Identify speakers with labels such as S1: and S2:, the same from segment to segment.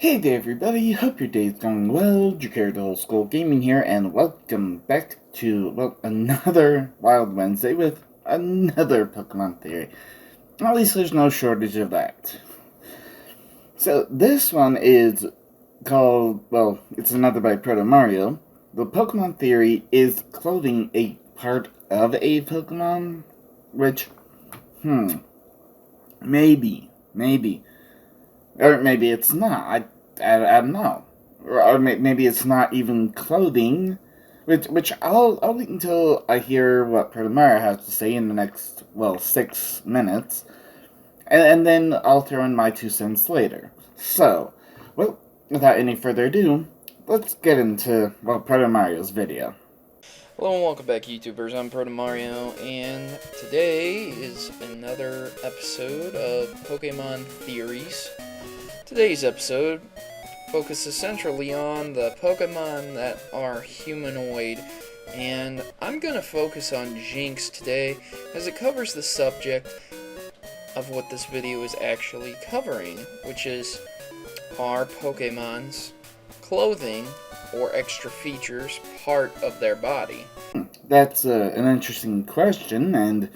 S1: Hey there everybody, hope your day's going well. Jacardo Old School Gaming here, and welcome back to, another Wild Wednesday with another Pokemon Theory. At least there's no shortage of that. So this one is called, it's another by ProtoMario. The Pokemon Theory is clothing a part of a Pokemon, which, maybe. Or maybe it's not. I don't know. Or maybe it's not even clothing. Which I'll wait until I hear what ProtoMario has to say in the next, 6 minutes. And then I'll throw in my 2 cents later. So, without any further ado, let's get into, ProtoMario's video.
S2: Hello and welcome back, YouTubers. I'm ProtoMario, and today is another episode of Pokemon Theories. Today's episode focuses centrally on the Pokemon that are humanoid, and I'm going to focus on Jynx today as it covers the subject of what this video is actually covering, which is, are Pokemon's clothing or extra features part of their body?
S1: That's an interesting question, and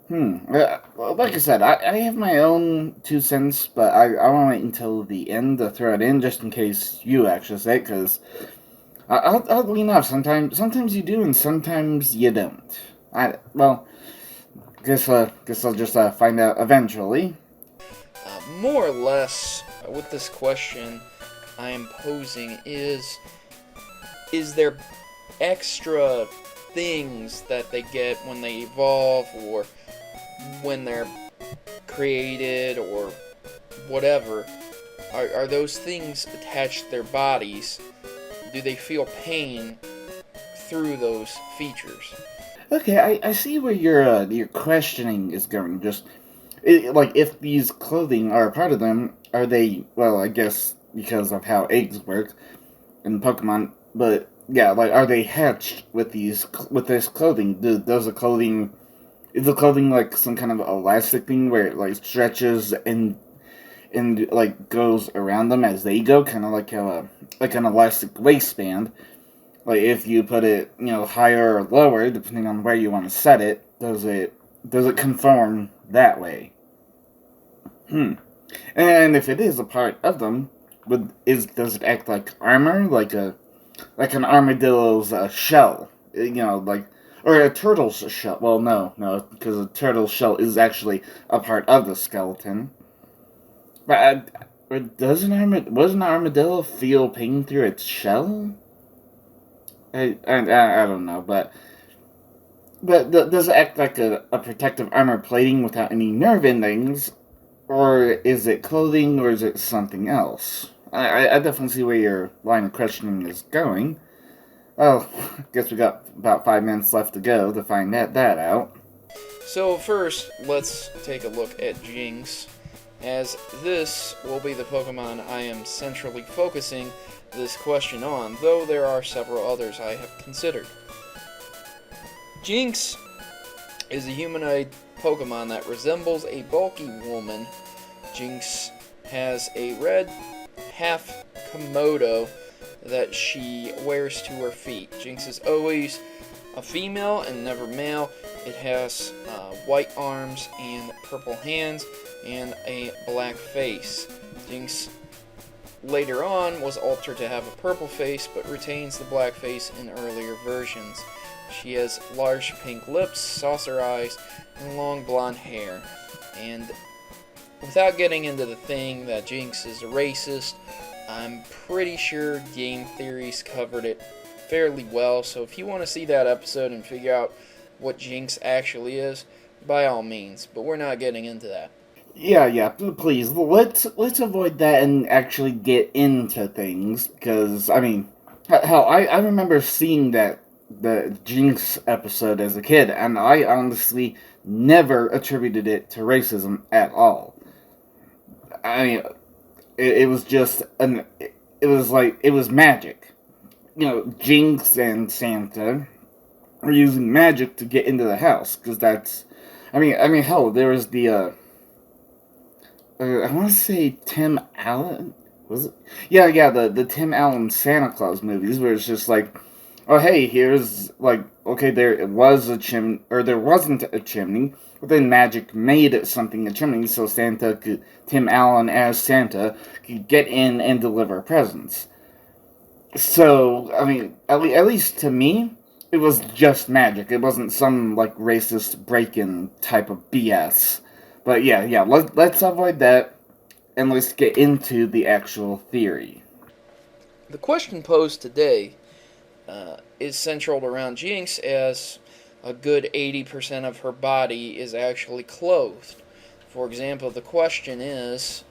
S1: like I said, I have my own 2 cents, but I want to wait until the end to throw it in, just in case you actually say it, because oddly enough, sometimes you do, and sometimes you don't. Guess I'll just find out eventually.
S2: More or less, with this question I am posing is there extra things that they get when they evolve, or when they're created, or whatever? Are those things attached to their bodies? Do they feel pain through those features?
S1: Okay, I see where your questioning is going. Like, if these clothing are a part of them, are they? Well, I guess because of how eggs work in Pokemon, but yeah, like, are they hatched with this clothing? Is the clothing like some kind of elastic thing where it like stretches and like goes around them as they go, kind of like like an elastic waistband. Like, if you put it, higher or lower, depending on where you want to set it, does it conform that way? And if it is a part of them, does it act like armor, like an armadillo's shell? Or a turtle's shell. Well, no, because a turtle's shell is actually a part of the skeleton. But does an armadillo feel pain through its shell? I don't know, but does it act like a protective armor plating without any nerve endings, or is it clothing, or is it something else? I definitely see where your line of questioning is going. Well, guess we got about 5 minutes left to go to find that out.
S2: So first, let's take a look at Jynx, as this will be the Pokemon I am centrally focusing this question on, though there are several others I have considered. Jynx is a humanoid Pokemon that resembles a bulky woman. Jynx has a red half Komodo that she wears to her feet. Jynx is always a female and never male. It has white arms and purple hands and a black face. Jynx later on was altered to have a purple face, but retains the black face in earlier versions. She has large pink lips, saucer eyes, and long blonde hair. And without getting into the thing that Jynx is a racist, I'm pretty sure Game Theories covered it fairly well, so if you want to see that episode and figure out what Jynx actually is, by all means, but we're not getting into that.
S1: Yeah, please, let's avoid that and actually get into things, because, I mean, hell, I remember seeing the Jinx episode as a kid, and I honestly never attributed it to racism at all. I mean, it was just it was magic. Jinx and Santa were using magic to get into the house, because hell, there was the I want to say Tim Allen. Was it? Yeah, yeah, the Tim Allen Santa Claus movies where it's just like, oh hey, here's like, okay, there was a chimney, or there wasn't a chimney, but then magic made it something a chimney, so Tim Allen as Santa could get in and deliver presents. So, I mean, at least to me, it was just magic. It wasn't some like racist break-in type of BS. But yeah, yeah, let's avoid that and let's get into the actual theory.
S2: The question posed today is centered around Jinx, as a good 80% of her body is actually clothed. For example, the question is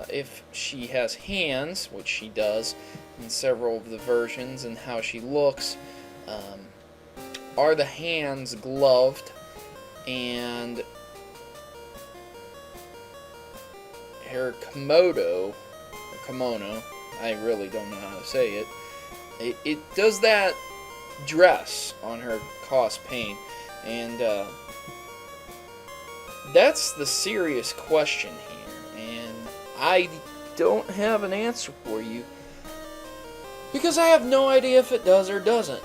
S2: if she has hands, which she does in several of the versions, and how she looks. Um, are the hands gloved, and her kimono, I really don't know how to say it, it does that dress on her cause pain? And that's the serious question here, and I don't have an answer for you because I have no idea if it does or doesn't.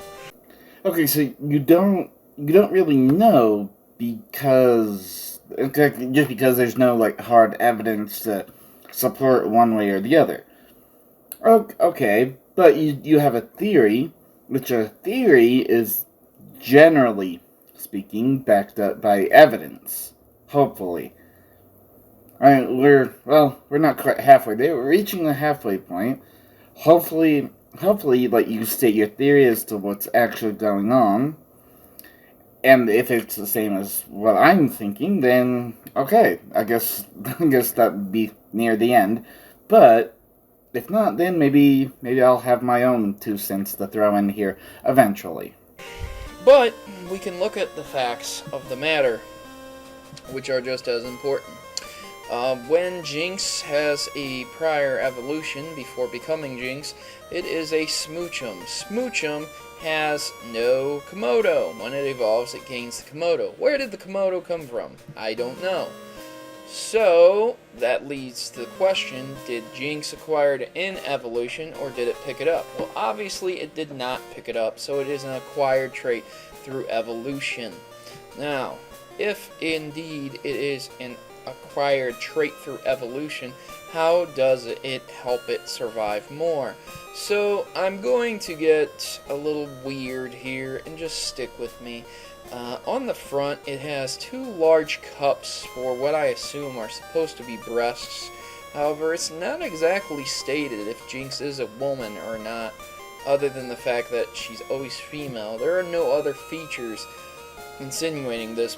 S1: Okay, so you don't really know because just because there's no like hard evidence to support one way or the other. Okay, but you have a theory, which a theory is generally speaking backed up by evidence. Hopefully, I mean, we're not quite halfway there. We're reaching the halfway point. Hopefully, like you state your theory as to what's actually going on, and if it's the same as what I'm thinking, then okay, I guess that would be near the end. But if not, then maybe I'll have my own 2 cents to throw in here eventually.
S2: But we can look at the facts of the matter, which are just as important. When Jinx has a prior evolution before becoming Jinx, it is a Smoochum. Smoochum has no Komodo. When it evolves, it gains the Komodo. Where did the Komodo come from? I don't know. So, that leads to the question, did Jinx acquire it in evolution, or did it pick it up? Well, obviously it did not pick it up, so it is an acquired trait through evolution. Now, if indeed it is an acquired trait through evolution, how does it help it survive more? So I'm going to get a little weird here and just stick with me. On the front, it has 2 large cups for what I assume are supposed to be breasts. However, it's not exactly stated if Jinx is a woman or not, other than the fact that she's always female. There are no other features insinuating this.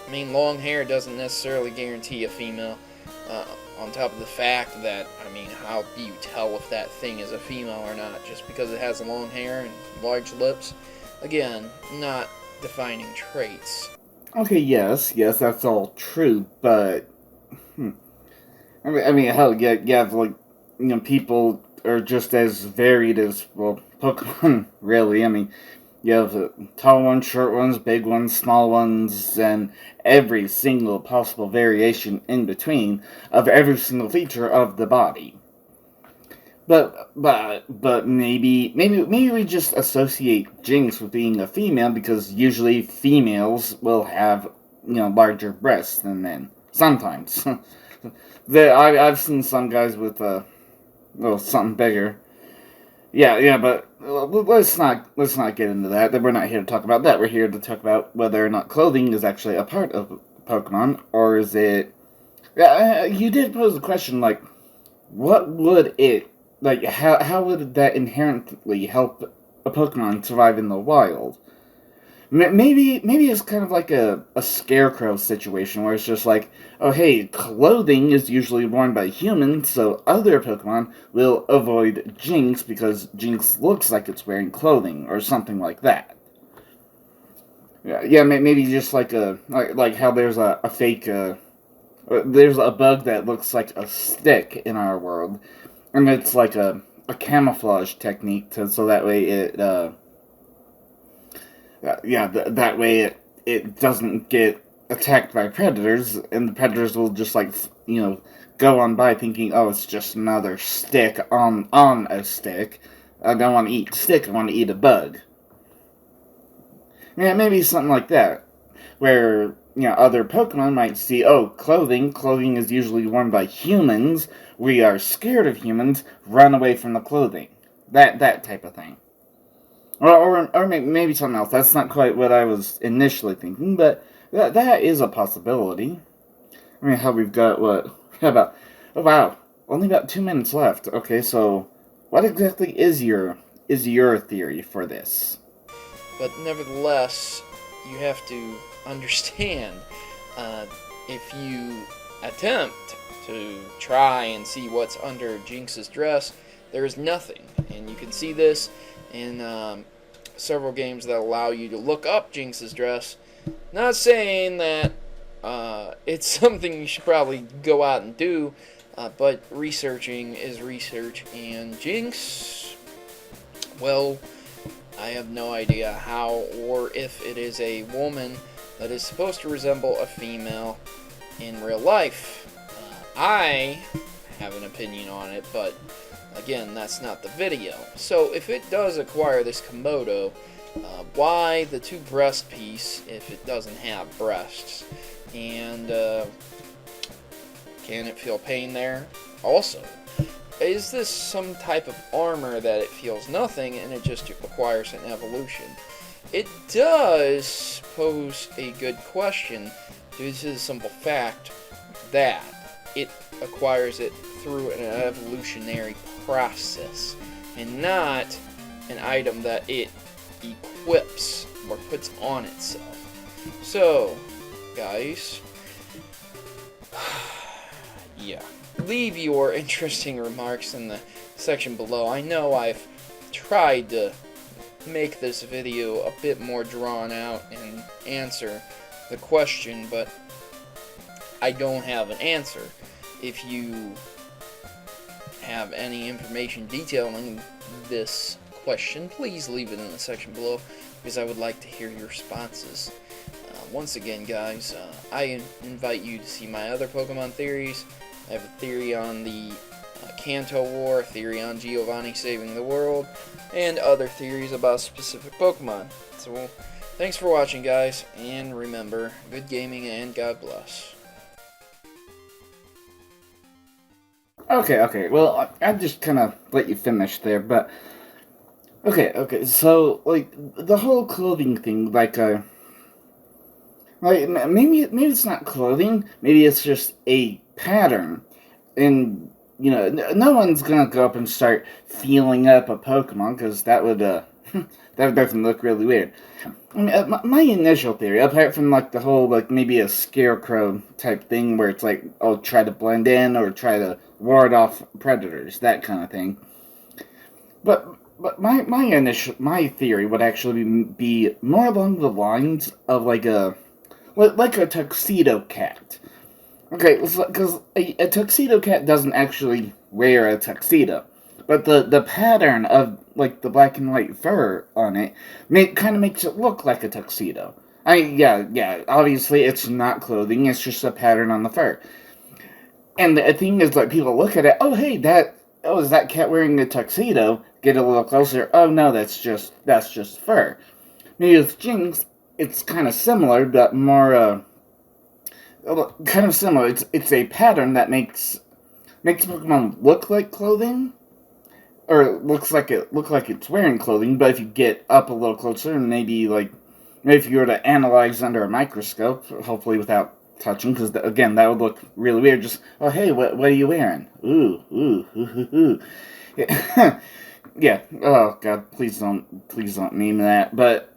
S2: I mean, long hair doesn't necessarily guarantee a female. On top of the fact that, I mean, how do you tell if that thing is a female or not? Just because it has long hair and large lips? Again, not defining traits.
S1: Okay, yes, that's all true, but I mean, hell, you have like people are just as varied as well Pokemon. Really, I mean, you have tall ones, short ones, big ones, small ones, and every single possible variation in between of every single feature of the body. But maybe we just associate Jinx with being a female because usually females will have larger breasts than men. Sometimes, I've seen some guys with something bigger. Yeah, but let's not get into that. We're not here to talk about that. We're here to talk about whether or not clothing is actually a part of Pokemon, or is it? Yeah, you did pose a question like, what would it like? How would that inherently help a Pokemon survive in the wild? Maybe it's kind of like a scarecrow situation where it's just like, oh hey, clothing is usually worn by humans, so other Pokemon will avoid Jinx because Jinx looks like it's wearing clothing or something like that. Yeah, maybe just like like how there's a fake there's a bug that looks like a stick in our world, and it's like a camouflage technique so that way that way it doesn't get attacked by predators, and the predators will just like go on by thinking, oh, it's just another stick on a stick. I don't want to eat stick, I want to eat a bug. Yeah, maybe something like that, where other Pokemon might see, oh, clothing. Clothing is usually worn by humans. We are scared of humans. Run away from the clothing. That type of thing. Or maybe something else. That's not quite what I was initially thinking, but that is a possibility. I mean, how we've got what about? Oh wow, only about 2 minutes left. Okay, so what exactly is your theory for this?
S2: But nevertheless, you have to understand, uh, if you attempt to try and see what's under Jinx's dress, there is nothing. And you can see this in several games that allow you to look up Jinx's dress. Not saying that it's something you should probably go out and do, but researching is research, and Jinx, well, I have no idea how or if it is a woman that is supposed to resemble a female in real life. I have an opinion on it, but again, that's not the video. So if it does acquire this Komodo, why the two breast piece if it doesn't have breasts? And can it feel pain there? Also, is this some type of armor that it feels nothing and it just acquires an evolution? It does pose a good question due to the simple fact that it acquires it through an evolutionary process and not an item that it equips or puts on itself. So, guys, yeah. Leave your interesting remarks in the section below. I know I've tried to make this video a bit more drawn out and answer the question, but I don't have an answer. If you have any information detailing this question, please leave it in the section below, because I would like to hear your responses. Once again, guys, I invite you to see my other Pokemon theories. I have a theory on the Kanto War, a theory on Giovanni saving the world, and other theories about specific Pokemon. So, thanks for watching, guys, and remember, good gaming and God bless.
S1: Okay. Well, I just kind of let you finish there, but okay. So, like, the whole clothing thing, maybe it's not clothing. Maybe it's just a pattern, and no one's gonna go up and start feeling up a Pokemon, because that would that would definitely look really weird. I mean, my initial theory, apart from like the whole like maybe a scarecrow type thing where it's like, oh, try to blend in or try to ward off predators, that kind of thing. But my theory would actually be more along the lines of like a tuxedo cat. Okay, because a tuxedo cat doesn't actually wear a tuxedo, but the pattern of like the black and white fur on it kind of makes it look like a tuxedo. Yeah. Obviously, it's not clothing; it's just a pattern on the fur. And the thing is, like, people look at it. Oh, hey, is that cat wearing a tuxedo? Get a little closer. Oh no, that's just fur. Maybe with Jinx, it's kind of similar, but more kind of similar. It's a pattern that makes Pokemon look like clothing, or looks like it's wearing clothing. But if you get up a little closer, and maybe if you were to analyze under a microscope, hopefully without touching, because again that would look really weird. Just, oh hey, what are you wearing? Ooh. Yeah. Yeah. Oh god, please don't meme that. But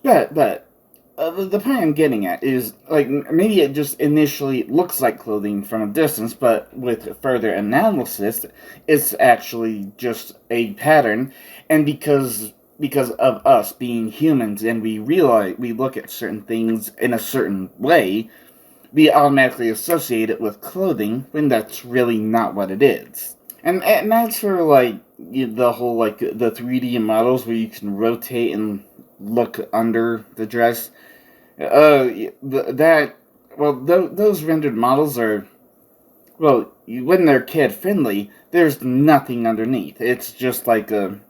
S1: but the point I'm getting at is, like, maybe it just initially looks like clothing from a distance, but with further analysis, it's actually just a pattern, and because of us being humans and we look at certain things in a certain way, we automatically associate it with clothing when that's really not what it is. And that's for, like, the whole, like, the 3D models where you can rotate and look under the dress. Those rendered models are well, when they're kid friendly, there's nothing underneath. It's just like the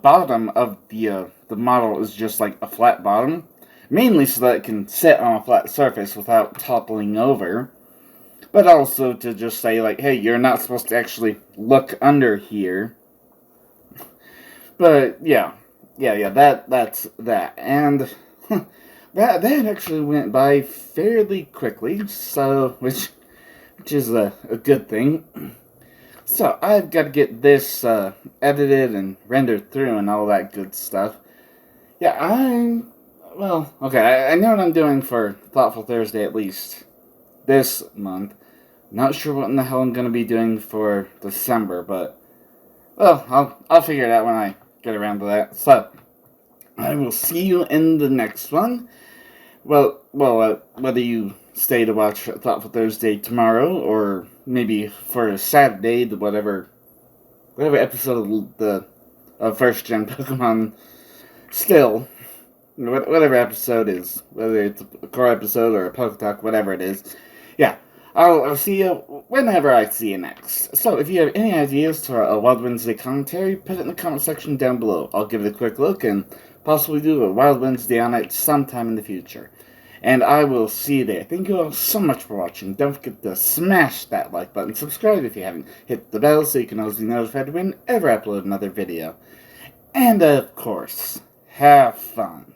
S1: bottom of the model is just like a flat bottom, mainly so that it can sit on a flat surface without toppling over. But also to just say like, hey, you're not supposed to actually look under here. But yeah, that's that, and that actually went by fairly quickly. So which is a good thing. So I've got to get this edited and rendered through and all that good stuff. Yeah, okay. I know what I'm doing for Thoughtful Thursday at least this month. Not sure what in the hell I'm gonna be doing for December, but well, I'll figure it out when I get around to that. So I will see you in the next one. Whether you stay to watch Thoughtful Thursday tomorrow or maybe for Saturday, whatever episode of the First Gen Pokemon still, whatever episode is, whether it's a core episode or a PokeTalk, whatever it is, yeah, I'll see you whenever I see you next. So if you have any ideas to a Wild Wednesday commentary, put it in the comment section down below. I'll give it a quick look and possibly do a Wild Wednesday on it sometime in the future. And I will see you there. Thank you all so much for watching. Don't forget to smash that like button, subscribe if you haven't, hit the bell so you can always be notified whenever I upload another video. And of course, have fun.